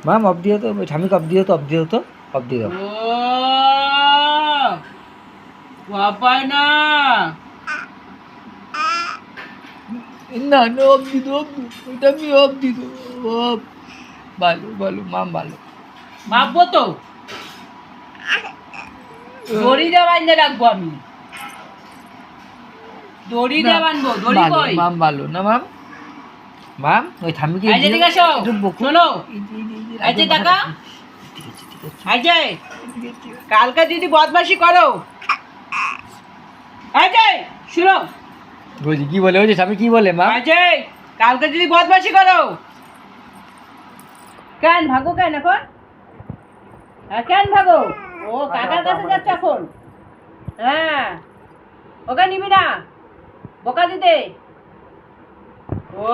মাম of দিও তো, ঠামিকে of দিও তো, অফ দিও তো, অফ দিয়ে দাও। বাবাই না না না অফ দি দো, ওইটা আমি অফ দি দো। অফ ভালো ভালো মাম ভালো। ভাববো তো দড়ি দিয়ে বাঁধতে রাখবো আমি, দড়ি দিয়ে বাঁধবো। দড়ি ভালো কই? মাম ভালো না মাম। মাম ওই ঠামিকে এই যে এদিকে আসো, শোনো এই যে টাকা, এই যে কালকে যদি বদমাশি করো, এই যে শুনো, বলছি কি বলে, ওই যে ঠামি কি বলে মাম? এই যে কালকে যদি বদমাশি করো, কেন ভাগো কেন এখন? হ্যাঁ কেন ভাগো? ও কাকার কাছে যাচ্ছে এখন? হ্যাঁ ওকে নিবি না, বোকা দিতে। ও